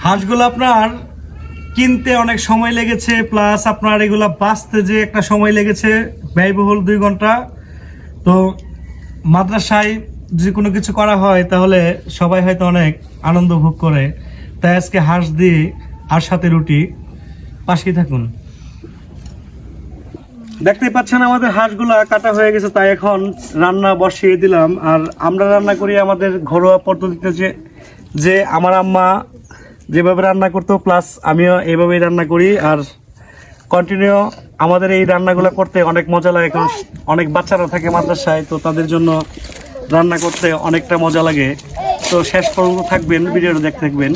হাঁসগুলো আপনার কিনতে অনেক সময় লেগেছে, প্লাস আপনার এগুলা বাঁচতে যে একটা সময় লেগেছে, ব্যয়বহুল 2 ঘন্টা। তো মাদ্রাসায় যদি কোনো কিছু করা হয় তাহলে সবাই হয়তো অনেক আনন্দ ভোগ করে, তাই আজকে হাঁস দিয়ে আর সাথে রুটি। পাশেই থাকুন। দেখতেই পাচ্ছেন আমাদের হাঁসগুলা কাটা হয়ে গেছে, তাই এখন রান্না বসিয়ে দিলাম। আর আমরা রান্না করি আমাদের ঘরোয়া পদ্ধতিতে, যে আমার আম্মা যেভাবে রান্না করতো, প্লাস আমিও এইভাবেই রান্না করি। আর কন্টিনিউ আমাদের এই রান্নাগুলো করতে অনেক মজা লাগে, কারণ অনেক বাচ্চারা থাকে মাদ্রাসায়, তো তাদের জন্য রান্না করতে অনেকটা মজা লাগে। তো শেষ পর্যন্ত থাকবেন, ভিডিওটা দেখতে থাকবেন।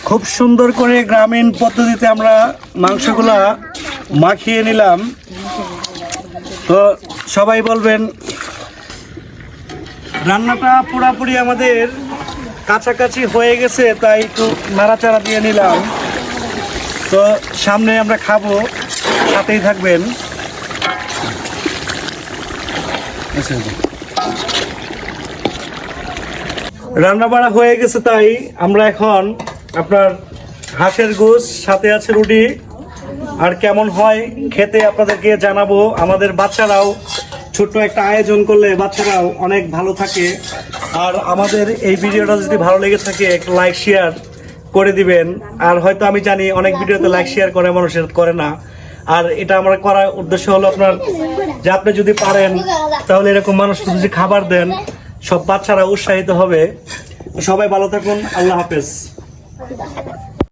খুব সুন্দর করে গ্রামীণ পদ্ধতিতে আমরা মাংসগুলা মাখিয়ে নিলাম। তো সবাই বলবেন, রান্নাটা পুরোপুরি আমাদের কাছাকাছি হয়ে গেছে, তাই একটু নাড়াচাড়া দিয়ে নিলাম। তো সামনে আমরা খাবো, সাথেই থাকবেন। রান্না বাড়া হয়ে গেছে, তাই আমরা এখন আপনার হাঁসের গোশ সাথে আছে রুটি। আর কেমন হয় খেতে আপনাদেরকে জানাবো। আমাদের বাচ্চারাও ছোট্ট একটা আয়োজন করলে বাচ্চারাও অনেক ভালো থাকে। আর আমাদের এই ভিডিওটা যদি ভালো লেগে থাকে একটা লাইক শেয়ার করে দিবেন। আর হয়তো আমি জানি অনেক ভিডিওতে লাইক শেয়ার করে, মানুষের করে না। আর এটা আমার করার উদ্দেশ্য হলো আপনার, যে আপনি যদি পারেন তাহলে এরকম মানুষ যদি খাবার দেন, সব বাচ্চারা উৎসাহিত হবে। সবাই ভালো থাকুন, আল্লাহ হাফেজ।